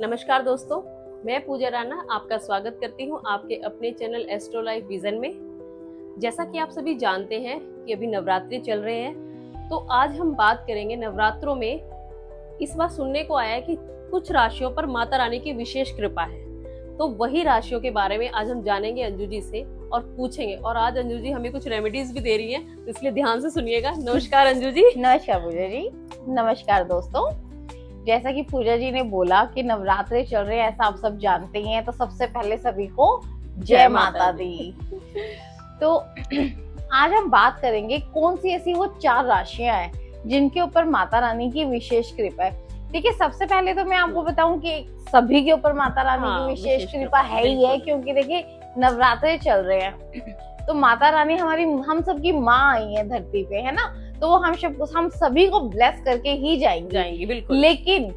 नमस्कार दोस्तों, मैं पूजा राणा आपका स्वागत करती हूँ आपके अपने चैनल एस्ट्रो लाइफ विजन में। जैसा कि आप सभी जानते हैं कि अभी नवरात्रि चल रहे हैं, तो आज हम बात करेंगे नवरात्रों में। इस बार सुनने को आया है कि कुछ राशियों पर माता रानी की विशेष कृपा है, तो वही राशियों के बारे में आज हम जानेंगे अंजू जी से और पूछेंगे। और आज अंजू जी हमें कुछ रेमेडीज भी दे रही हैं, तो इसलिए ध्यान से सुनिएगा। नमस्कार अंजू जी। नमस्कार पूजा जी। नमस्कार दोस्तों। जैसा कि पूजा जी ने बोला कि नवरात्रे चल रहे हैं, ऐसा आप सब जानते ही हैं, तो सबसे पहले सभी को जय माता दी। तो आज हम बात करेंगे कौन सी ऐसी वो 4 राशियां हैं जिनके ऊपर माता रानी की विशेष कृपा है। ठीक है, सबसे पहले तो मैं आपको बताऊं कि सभी के ऊपर माता रानी की विशेष कृपा है ही है, क्योंकि देखिए नवरात्रे चल रहे हैं तो माता रानी हम सबकी माँ आई है धरती पे, है ना। तो वो हम सभी को ब्लेस करके ही जाएंगी बिल्कुल। लेकिन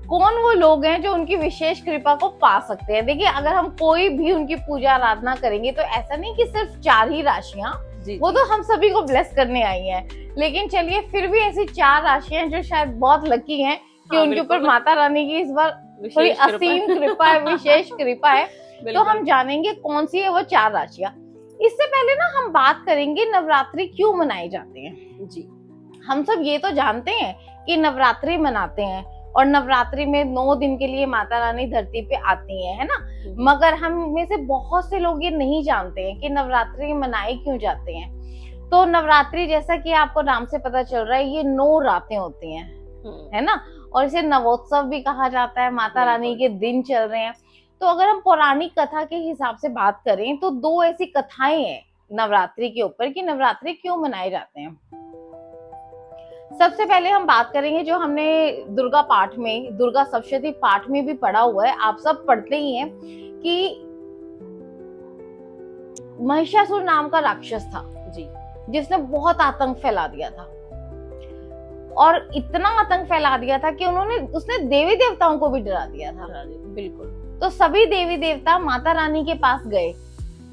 कौन वो लोग हैं जो उनकी विशेष कृपा को पा सकते हैं। देखिए, अगर हम कोई भी उनकी पूजा आराधना करेंगे तो ऐसा नहीं कि सिर्फ 4 ही राशियां, वो तो हम सभी को ब्लेस करने आई हैं। लेकिन चलिए, फिर भी ऐसी 4 राशियां जो शायद बहुत लकी हैं कि उनके ऊपर माता रानी की इस बार थोड़ी असीम कृपा है, विशेष कृपा है। तो हम जानेंगे कौन सी है वो 4 राशियां। इससे पहले ना हम बात करेंगे नवरात्रि क्यों मनाए जाते हैं। जी, हम सब ये तो जानते हैं कि नवरात्रि मनाते हैं और नवरात्रि में 9 दिन के लिए माता रानी धरती पे आती है ना। मगर हम में से बहुत से लोग ये नहीं जानते हैं कि नवरात्रि मनाए क्यों जाते हैं। तो नवरात्रि, जैसा कि आपको नाम से पता चल रहा है, ये 9 रातें होती हैं, है ना। और इसे नवोत्सव भी कहा जाता है, माता रानी के दिन चल रहे हैं। तो अगर हम पौराणिक कथा के हिसाब से बात करें तो 2 ऐसी कथाएं हैं नवरात्रि के ऊपर कि नवरात्रि क्यों मनाए जाते हैं। सबसे पहले हम बात करेंगे जो हमने दुर्गा पाठ में, दुर्गा सप्तशती पाठ में भी पढ़ा हुआ है, आप सब पढ़ते ही हैं कि महिषासुर नाम का राक्षस था जी, जिसने बहुत आतंक फैला दिया था। और इतना आतंक फैला दिया था कि उसने देवी देवताओं को भी डरा दिया था। बिल्कुल। तो सभी देवी देवता माता रानी के पास गए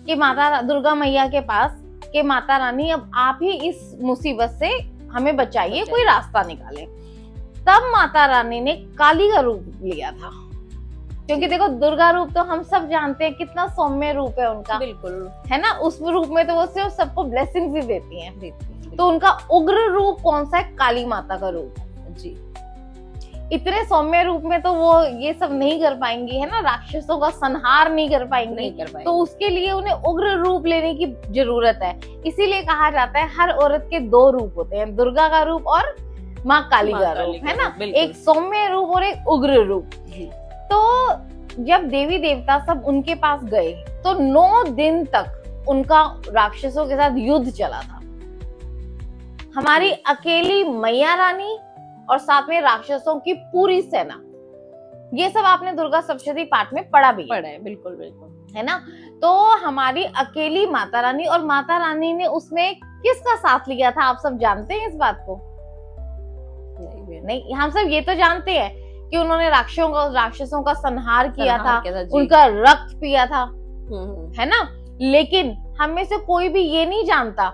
कि माता दुर्गा मैया के पास कि माता रानी, अब आप ही इस मुसीबत से हमें बचाइए, कोई रास्ता निकाले। तब माता रानी ने काली का रूप लिया था, क्योंकि देखो दुर्गा रूप तो हम सब जानते हैं कितना सौम्य रूप है उनका, बिल्कुल, है ना। उस रूप में तो वो सिर्फ सबको ब्लेसिंग्स ही देती हैं। तो उनका उग्र रूप कौन सा है? काली माता का रूप जी। इतने सौम्य रूप में तो वो ये सब नहीं कर पाएंगी, है ना, राक्षसों का संहार नहीं कर पाएंगी। तो उसके लिए उन्हें उग्र रूप लेने की जरूरत है। इसीलिए कहा जाता है हर औरत के 2 रूप होते हैं, दुर्गा का रूप और माँ काली का रूप, है ना। एक सौम्य रूप और एक उग्र रूप। तो जब देवी देवता सब उनके पास गए तो 9 दिन तक उनका राक्षसों के साथ युद्ध चला था। हमारी अकेली मैया रानी और साथ में राक्षसों की पूरी सेना, ये सब आपने दुर्गा सप्तशती पाठ में पढ़ा है। बिल्कुल बिल्कुल, है ना। तो हमारी अकेली माता रानी, और माता रानी ने उसमें किसका साथ लिया था, आप सब जानते हैं इस बात को? नहीं, हम सब ये तो जानते हैं कि उन्होंने राक्षसों का संहार किया था, उनका रक्त पिया था, है ना। लेकिन हम में से कोई भी ये नहीं जानता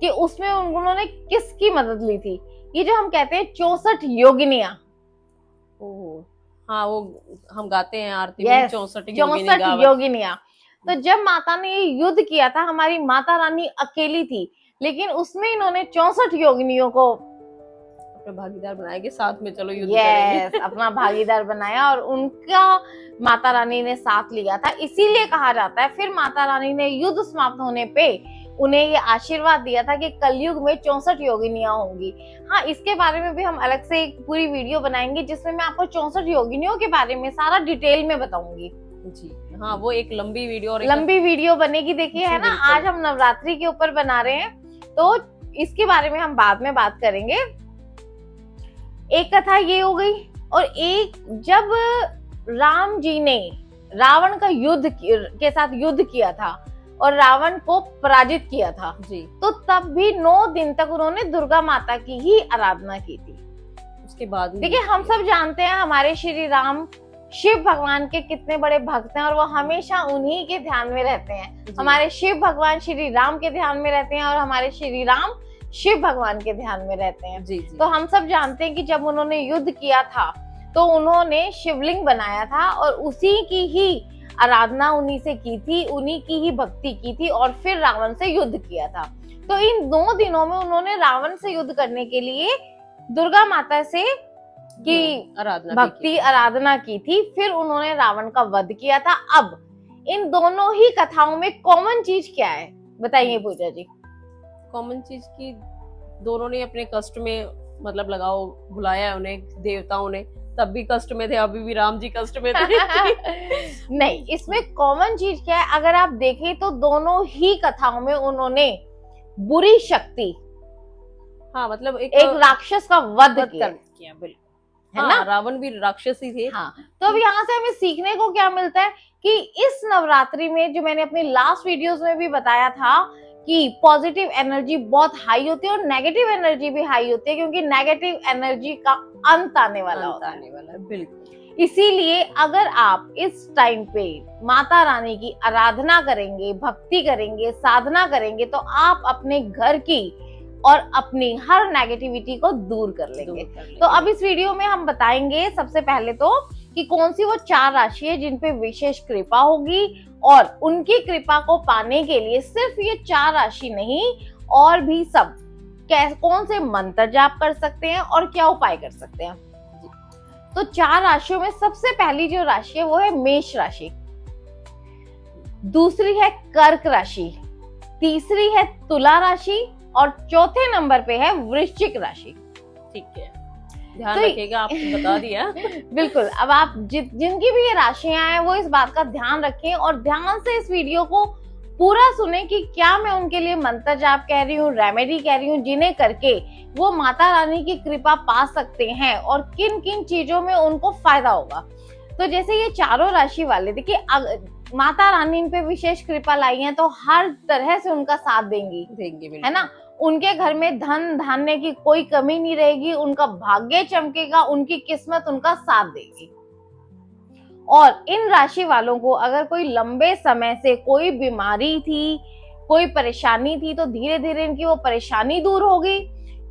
कि उसमें उन्होंने किसकी मदद ली थी। ये जो हम कहते हैं 64 योगिनियां, हाँ, वो हम गाते हैं आरती में 64 योगिनियां। तो जब माता ने ये युद्ध किया था, हमारी माता रानी अकेली थी, लेकिन उसमें इन्होंने 64 योगिनियों को अपना भागीदार बनाया कि साथ में चलो युद्ध करेंगे। अपना भागीदार बनाया और उनका माता रानी ने साथ लिया था। इसीलिए कहा जाता है, फिर माता रानी ने युद्ध समाप्त होने पे उन्हें ये आशीर्वाद दिया था कि कलयुग में 64 योगिनियां होंगी। हाँ, इसके बारे में भी हम अलग से एक पूरी वीडियो बनाएंगे जिसमें मैं आपको 64 योगिनियों के बारे में सारा डिटेल में बताऊंगी जी। हाँ, वो एक लंबी वीडियो बनेगी, देखिए, है ना। आज हम नवरात्रि के ऊपर बना रहे हैं, तो इसके बारे में हम बाद में बात करेंगे। एक कथा ये हो गई। और एक, जब राम जी ने रावण का के साथ युद्ध किया था और रावण को पराजित किया था जी, तो तब भी 9 दिन तक उन्होंने दुर्गा माता की ही आराधना की थी। उसके बाद देखिए, हम सब जानते हैं हमारे श्री राम शिव भगवान के कितने बड़े भक्त हैं और वो हमेशा उन्हीं के ध्यान में रहते हैं। हमारे शिव भगवान श्री राम के ध्यान में रहते हैं और हमारे श्री राम शिव भगवान के ध्यान में रहते हैं। जी, जी। तो हम सब जानते हैं कि जब उन्होंने युद्ध किया था तो उन्होंने शिवलिंग बनाया था और उसी की ही आराधना उन्हीं से की थी, उन्हीं की ही भक्ति की थी और फिर रावण से युद्ध किया था। तो इन 2 दिनों में उन्होंने रावण से युद्ध करने के लिए दुर्गा माता से की भक्ति आराधना की थी, फिर उन्होंने रावण का वध किया था। अब इन दोनों ही कथाओं में कॉमन चीज क्या है बताइए पूजा जी? कॉमन चीज की दोनों ने अपने कष्ट में मतलब लगाओ भुलाया उन्हें, देवताओं ने तब भी कष्ट में थे, अभी भी राम जी कष्ट में थे। नहीं, इसमें कॉमन चीज क्या है अगर आप देखें तो दोनों ही कथाओं में उन्होंने बुरी शक्ति, हाँ मतलब एक राक्षस का वध किया, बिल्कुल है हाँ, ना? रावण भी राक्षस ही थे। हाँ, तो अब यहाँ से हमें सीखने को क्या मिलता है कि इस नवरात्रि में, जो मैंने अपनी लास्ट वीडियोस में भी बताया था कि पॉजिटिव एनर्जी बहुत हाई होती है और नेगेटिव एनर्जी भी हाई होती है, क्योंकि नेगेटिव एनर्जी का अंत आने वाला है। बिल्कुल। इसीलिए अगर आप इस टाइम पे माता रानी की आराधना करेंगे, भक्ति करेंगे, साधना करेंगे, तो आप अपने घर की और अपनी हर नेगेटिविटी को दूर कर लेंगे। तो अब इस वीडियो में हम बताएंगे सबसे पहले तो कि कौन सी वो 4 राशि है जिन पे विशेष कृपा होगी, और उनकी कृपा को पाने के लिए सिर्फ ये 4 राशि नहीं और भी सब कौन से मंत्र जाप कर सकते हैं और क्या उपाय कर सकते हैं। तो 4 राशियों में सबसे पहली जो राशि है वो है मेष राशि, दूसरी है कर्क राशि, तीसरी है तुला राशि और चौथे नंबर पे है वृश्चिक राशि। ठीक है, ध्यान रखिएगा, आपको बता दिया। बिल्कुल। अब आप जिनकी भी ये राशियां हैं वो इस बात का ध्यान रखें और ध्यान से इस वीडियो को पूरा सुने कि क्या मैं उनके लिए मंत्र जाप कह रही हूँ, रेमेडी कह रही हूँ, जिन्हें करके वो माता रानी की कृपा पा सकते हैं और किन किन चीजों में उनको फायदा होगा। तो जैसे ये चारों राशि वाले, देखिए माता रानी इन पे विशेष कृपा लाई है तो हर तरह से उनका साथ देंगी, है ना? उनके घर में धन धान्य की कोई कमी नहीं रहेगी, उनका भाग्य चमकेगा, उनकी किस्मत उनका साथ देगी। और इन राशि वालों को अगर कोई लंबे समय से कोई बीमारी थी, कोई परेशानी थी, तो धीरे धीरे इनकी वो परेशानी दूर होगी।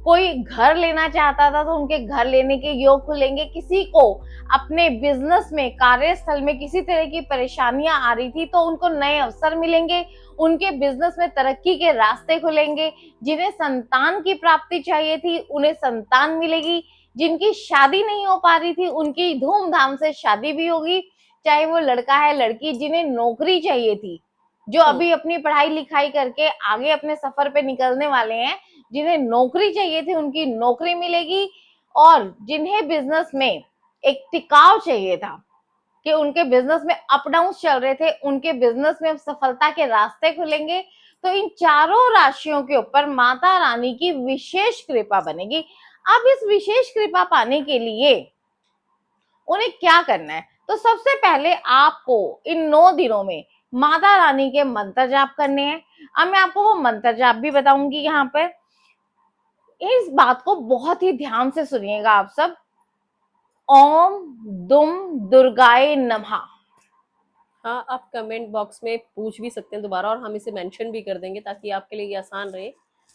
कोई घर लेना चाहता था तो उनके घर लेने के योग खुलेंगे। किसी को अपने बिजनेस में, कार्यस्थल में किसी तरह की परेशानियां आ रही थी तो उनको नए अवसर मिलेंगे, उनके बिजनेस में तरक्की के रास्ते खुलेंगे। जिन्हें संतान की प्राप्ति चाहिए थी उन्हें संतान मिलेगी, जिनकी शादी नहीं हो पा रही थी उनकी धूमधाम से शादी भी होगी, चाहे वो लड़का है लड़की। जिन्हें नौकरी चाहिए थी, जो अभी अपनी पढ़ाई लिखाई करके आगे अपने सफर पे निकलने वाले हैं, जिन्हें नौकरी चाहिए थी उनकी नौकरी मिलेगी। और जिन्हें बिजनेस में एक टिकाव चाहिए था कि उनके बिजनेस में अप डाउन चल रहे थे, उनके बिजनेस में अब सफलता के रास्ते खुलेंगे। तो इन चारों राशियों के ऊपर माता रानी की विशेष कृपा बनेगी। अब इस विशेष कृपा पाने के लिए उन्हें क्या करना है? तो सबसे पहले आपको इन 9 दिनों में माता रानी के मंत्र जाप करने हैं। अब मैं आपको वो मंत्र जाप भी बताऊंगी यहाँ पर। इस बात को बहुत ही ध्यान से सुनिएगा आप सब। ओम दुम दुर्गाए नमः। हाँ, आप कमेंट बॉक्स में पूछ भी सकते हैं दोबारा और हम इसे मेंशन भी कर देंगे ताकि आपके लिए ये आसान रहे।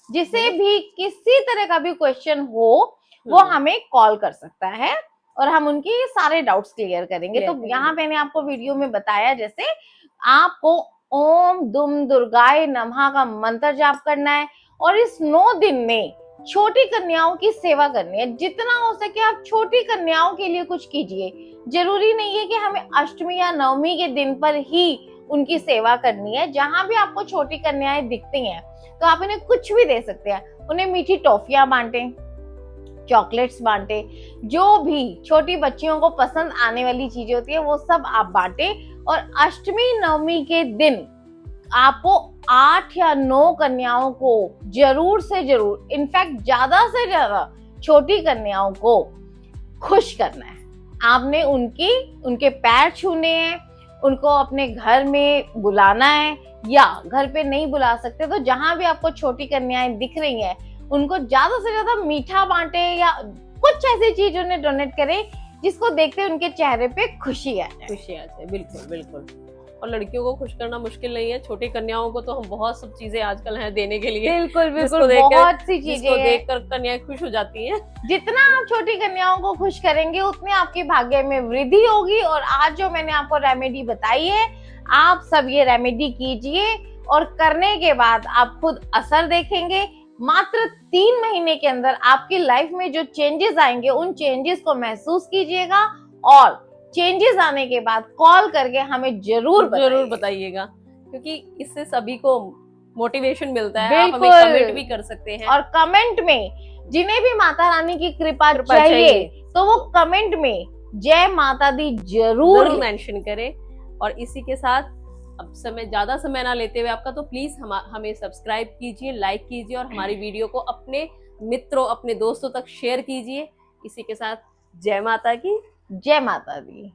जिसे भी किसी तरह का भी क्वेश्चन हो वो हमें कॉल कर सकता है और हम उनके सारे डाउट्स क्लियर करेंगे। तो यहाँ मैंने आपको वीडियो में बताया, जैसे आपको ओम दुम दुर्गाए नमः का मंत्र जाप करना है और इस 9 दिन में छोटी कन्याओं की सेवा करनी है। जितना हो सके आप छोटी कन्याओं के लिए कुछ कीजिए। जरूरी नहीं है कि हमें अष्टमी या नवमी के दिन पर ही उनकी सेवा करनी है। जहां भी आपको छोटी कन्याएं दिखती हैं तो आप इन्हें कुछ भी दे सकते हैं। उन्हें मीठी टॉफियां बांटे, चॉकलेट्स बांटे, जो भी छोटी बच्चियों को पसंद आने वाली चीजें होती है वो सब आप बांटे। और अष्टमी नवमी के दिन आपको 8 या 9 कन्याओं को जरूर से जरूर, इनफैक्ट ज्यादा से ज्यादा छोटी कन्याओं को खुश करना है। आपने उनके पैर छूने हैं, उनको अपने घर में बुलाना है, या घर पे नहीं बुला सकते तो जहां भी आपको छोटी कन्याएं दिख रही हैं उनको ज्यादा से ज्यादा मीठा बांटे या कुछ ऐसी चीज उन्हें डोनेट करें जिसको देखते उनके चेहरे पे खुशी आ जाए। बिल्कुल बिल्कुल। और लड़कियों को खुश करना मुश्किल नहीं है, छोटी कन्याओं को तो हम बहुत सब चीजें आजकल हैं देने के लिए। बिल्कुल जिसको बिल्कुल, देखकर- बहुत सी चीजें जिसको हैं। देखकर कन्याएं खुश हो जाती हैं। जितना आप छोटी कन्याओं को खुश करेंगे उतने आपके भाग्य में वृद्धि होगी। और आज जो मैंने आपको रेमेडी बताई है, आप सब ये रेमेडी कीजिए और करने के बाद आप खुद असर देखेंगे। मात्र 3 महीने के अंदर आपकी लाइफ में जो चेंजेस आएंगे उन चेंजेस को महसूस कीजिएगा और चेंजेस आने के बाद कॉल करके हमें जरूर बताइएगा, क्योंकि इससे सभी को मोटिवेशन मिलता है। आप हमें बिल्कुल। कमेंट भी कर सकते हैं। और कमेंट में जिन्हें भी माता रानी की कृपा चाहिए तो वो कमेंट में जय माता दी जरूर मेंशन करें। और इसी के साथ अब ज्यादा समय ना लेते हुए आपका, तो प्लीज हमें सब्सक्राइब कीजिए, लाइक कीजिए और हमारी वीडियो को अपने मित्रों, अपने दोस्तों तक शेयर कीजिए। इसी के साथ जय माता की, जय माता दी।